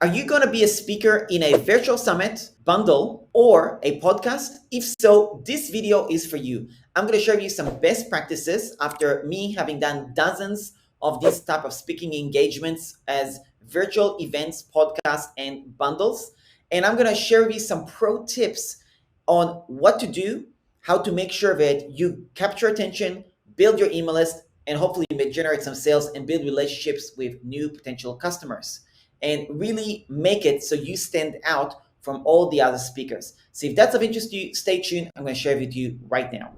Are you going to be a speaker in a virtual summit, bundle, or a podcast? If so, this video is for you. I'm going to show you some best practices after me having done dozens of these type of speaking engagements as virtual events, podcasts, and bundles. And I'm going to share with you some pro tips on what to do, how to make sure that you capture attention, build your email list, and hopefully generate some sales and build relationships with new potential customers and really make it so you stand out from all the other speakers. So if that's of interest to you, stay tuned. I'm going to share it with you right now.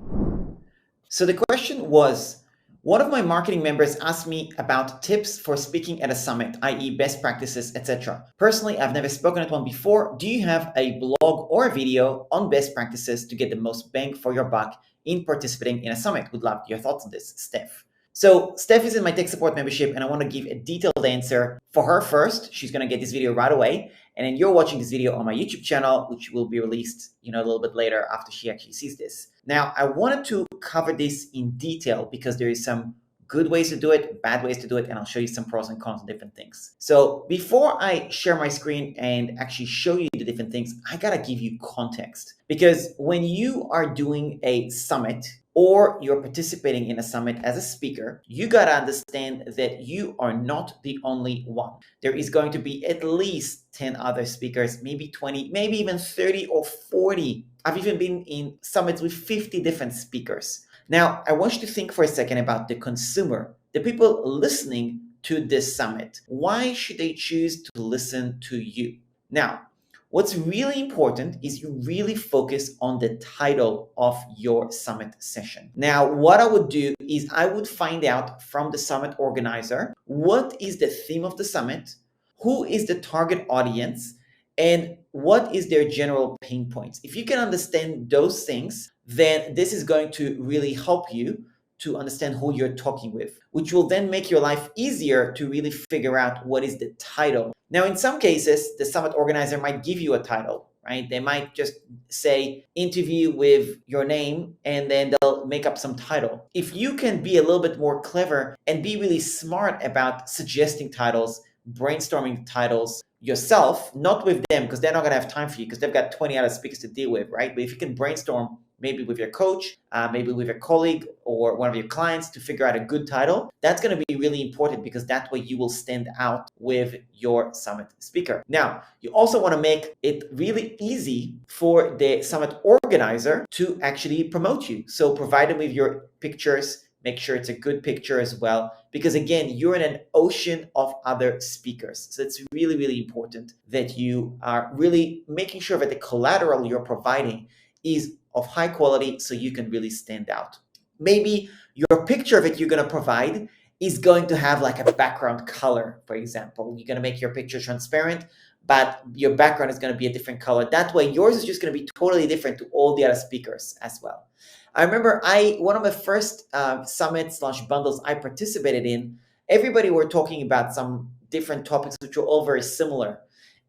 So the question was, one of my marketing members asked me about tips for speaking at a summit, i.e. best practices, etc. Personally, I've never spoken at one before. Do you have a blog or a video on best practices to get the most bang for your buck in participating in a summit? Would love your thoughts on this, Steph. So Steph is in my tech support membership, and I want to give a detailed answer for her first. She's going to get this video right away. And then you're watching this video on my YouTube channel, which will be released, a little bit later after she actually sees this. Now, I wanted to cover this in detail because there is some good ways to do it, bad ways to do it, and I'll show you some pros and cons of different things. So before I share my screen and actually show you the different things, I gotta give you context. Because when you are doing a summit or you're participating in a summit as a speaker, you gotta understand that you are not the only one. There is going to be at least 10 other speakers, maybe 20, maybe even 30 or 40. I've even been in summits with 50 different speakers. Now, I want you to think for a second about the consumer, the people listening to this summit. Why should they choose to listen to you? Now, what's really important is you really focus on the title of your summit session. Now, what I would do is I would find out from the summit organizer, what is the theme of the summit, who is the target audience, and what is their general pain points. If you can understand those things, then this is going to really help you to understand who you're talking with, which will then make your life easier to really figure out what is the title. Now, in some cases, the summit organizer might give you a title, right? They might just say interview with your name, and then they'll make up some title. If you can be a little bit more clever and be really smart about suggesting titles, brainstorming titles yourself, not with them, because they're not going to have time for you because they've got 20 other speakers to deal with, right? But if you can brainstorm maybe with your coach, maybe with a colleague or one of your clients to figure out a good title, that's going to be really important because that way you will stand out with your summit speaker. Now, you also want to make it really easy for the summit organizer to actually promote you. So provide them with your pictures. Make sure it's a good picture as well, because again, you're in an ocean of other speakers. So it's really, really important that you are really making sure that the collateral you're providing is of high quality so you can really stand out. Maybe your picture that you're going to provide is going to have like a background color, for example. You're going to make your picture transparent, but your background is going to be a different color. That way, yours is just going to be totally different to all the other speakers as well. I remember one of the first summits/bundles I participated in, everybody were talking about some different topics which were all very similar.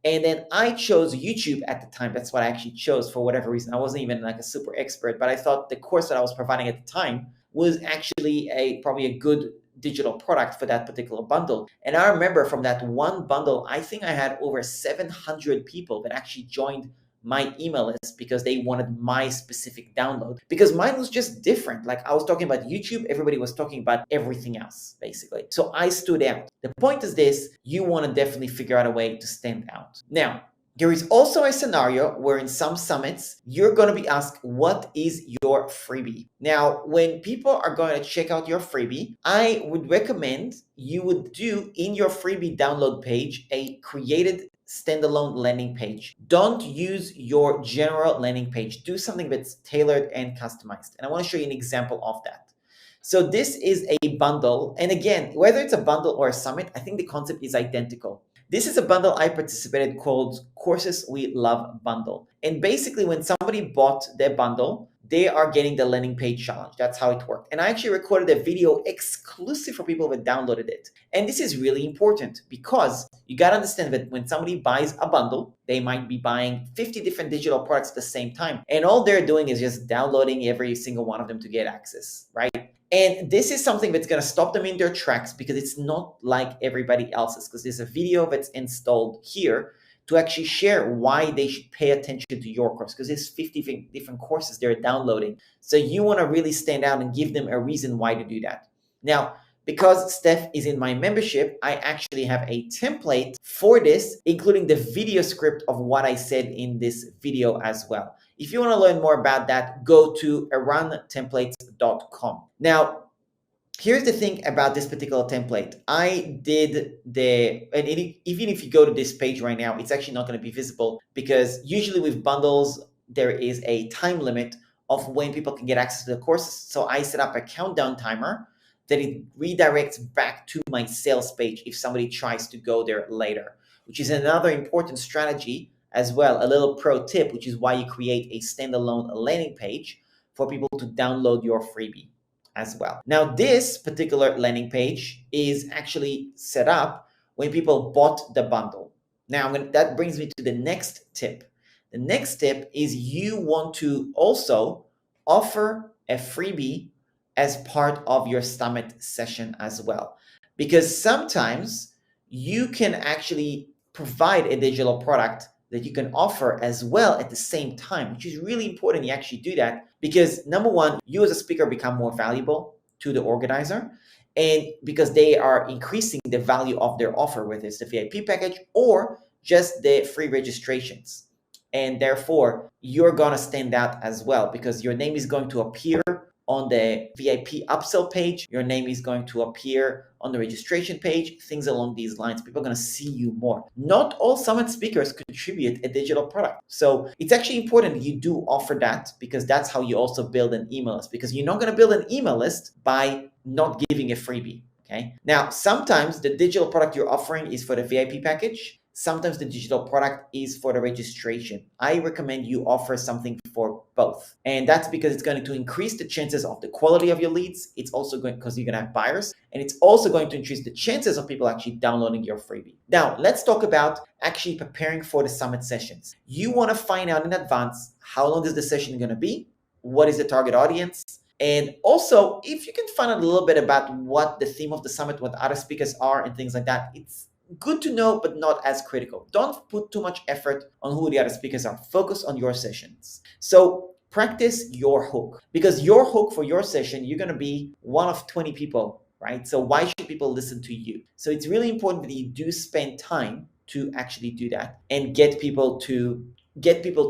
And then I chose YouTube at the time. That's what I actually chose for whatever reason. I wasn't even like a super expert, but I thought the course that I was providing at the time was actually probably a good digital product for that particular bundle. And I remember from that one bundle, I think I had over 700 people that actually joined my email list because they wanted my specific download, because mine was just different. Like I was talking about YouTube, everybody was talking about everything else, basically. So I stood out. The point is this: you want to definitely figure out a way to stand out. Now, there is also a scenario where in some summits, you're going to be asked, what is your freebie? Now, when people are going to check out your freebie, I would recommend you would do in your freebie download page a created standalone landing page. Don't use your general landing page. Do something that's tailored and customized. And I want to show you an example of that. So this is a bundle. And again, whether it's a bundle or a summit, I think the concept is identical. This is a bundle I participated called Courses We Love Bundle. And basically when somebody bought their bundle, they are getting the landing page challenge. That's how it worked. And I actually recorded a video exclusive for people that downloaded it. And this is really important because you got to understand that when somebody buys a bundle, they might be buying 50 different digital products at the same time. And all they're doing is just downloading every single one of them to get access, right? And this is something that's going to stop them in their tracks because it's not like everybody else's, because there's a video that's installed here to actually share why they should pay attention to your course, because there's 50 different courses they're downloading. So you want to really stand out and give them a reason why to do that. Now, because Steph is in my membership, I actually have a template for this, including the video script of what I said in this video as well. If you want to learn more about that, go to aruntemplates.com. Now, here's the thing about this particular template. I did even if you go to this page right now, it's actually not going to be visible, because usually with bundles, there is a time limit of when people can get access to the courses. So I set up a countdown timer that it redirects back to my sales page if somebody tries to go there later, which is another important strategy as well, a little pro tip, which is why you create a standalone landing page for people to download your freebie as well. Now, this particular landing page is actually set up when people bought the bundle. Now, that brings me to the next tip. The next tip is you want to also offer a freebie as part of your summit session as well, because sometimes you can actually provide a digital product that you can offer as well at the same time, which is really important you actually do that, because number one, you as a speaker become more valuable to the organizer, and because they are increasing the value of their offer, whether it's the VIP package or just the free registrations. And therefore, you're gonna stand out as well, because your name is going to appear on the VIP upsell page, your name is going to appear on the registration page, things along these lines. People are going to see you more. Not all summit speakers contribute a digital product. So it's actually important that you do offer that, because that's how you also build an email list, because you're not going to build an email list by not giving a freebie. Okay. Now, sometimes the digital product you're offering is for the VIP package. Sometimes the digital product is for the registration. I recommend you offer something for both. And that's because it's going to increase the chances of the quality of your leads. It's also going, because you're going to have buyers, and it's also going to increase the chances of people actually downloading your freebie. Now, let's talk about actually preparing for the summit sessions. You want to find out in advance, how long is the session going to be? What is the target audience? And also, if you can find out a little bit about what the theme of the summit, what other speakers are and things like that, it's good to know, but not as critical. Don't put too much effort on who the other speakers are. Focus on your sessions. So practice your hook, because your hook for your session, you're going to be one of 20 people, right? So why should people listen to you? So it's really important that you do spend time to actually do that and get people to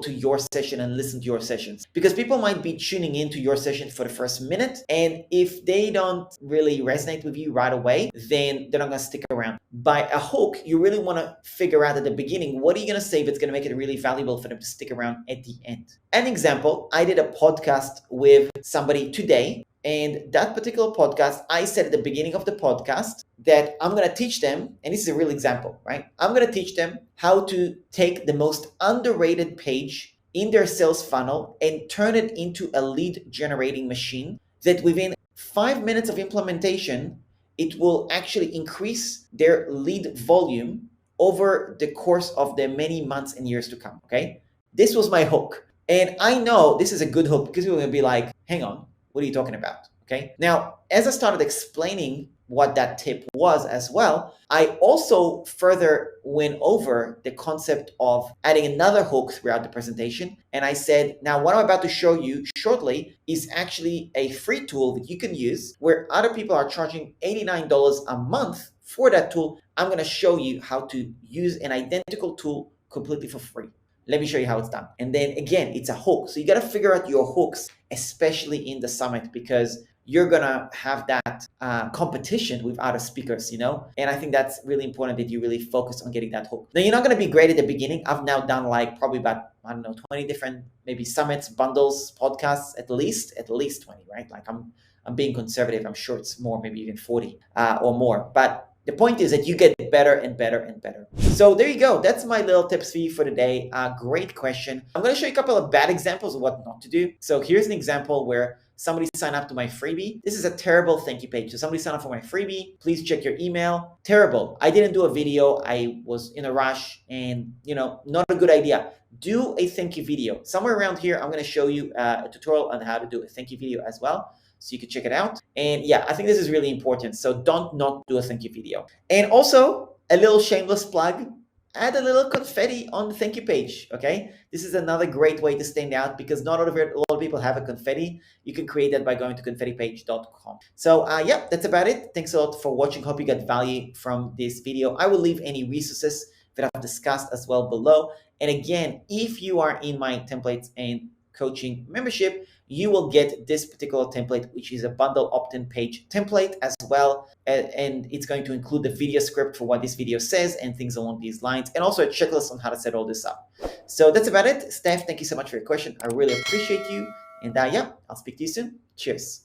your session and listen to your sessions, because people might be tuning into your session for the first minute, and if they don't really resonate with you right away, then they're not going to stick around. By a hook, you really want to figure out at the beginning, what are you going to say that's going to make it really valuable for them to stick around at the end. An example, I did a podcast with somebody today, and that particular podcast, I said at the beginning of the podcast that I'm going to teach them, and this is a real example, right? I'm going to teach them how to take the most underrated page in their sales funnel and turn it into a lead generating machine that within 5 minutes of implementation, it will actually increase their lead volume over the course of the many months and years to come, okay? This was my hook. And I know this is a good hook, because people are going to be like, hang on, what are you talking about? Okay. Now, as I started explaining what that tip was as well, I also further went over the concept of adding another hook throughout the presentation. And I said, now what I'm about to show you shortly is actually a free tool that you can use, where other people are charging $89 a month for that tool. I'm going to show you how to use an identical tool completely for free. Let me show you how it's done. And then again, it's a hook. So you got to figure out your hooks, especially in the summit, because you're going to have that competition with other speakers, you know? And I think that's really important that you really focus on getting that hook. Now, you're not going to be great at the beginning. I've now done like probably about, 20 different maybe summits, bundles, podcasts, at least 20, right? Like I'm being conservative. I'm sure it's more, maybe even 40 or more. But the point is that you get better and better and better. So there you go. That's my little tips for you for today. Great question. I'm going to show you a couple of bad examples of what not to do. So here's an example where somebody signed up to my freebie. This is a terrible thank you page. So somebody signed up for my freebie. Please check your email. Terrible. I didn't do a video. I was in a rush and, not a good idea. Do a thank you video. Somewhere around here, I'm going to show you a tutorial on how to do a thank you video as well. so you can check it out. And yeah, I think this is really important. So don't not do a thank you video. And also a little shameless plug, add a little confetti on the thank you page. Okay, this is another great way to stand out because not a lot of people have a confetti. You can create that by going to confettipage.com. So yeah, that's about it. Thanks a lot for watching. Hope you got value from this video. I will leave any resources that I've discussed as well below. And again, if you are in my templates and coaching membership, you will get this particular template, which is a bundle opt-in page template as well. And it's going to include the video script for what this video says and things along these lines, and also a checklist on how to set all this up. So that's about it. Steph, thank you so much for your question. I really appreciate you. And yeah, I'll speak to you soon. Cheers.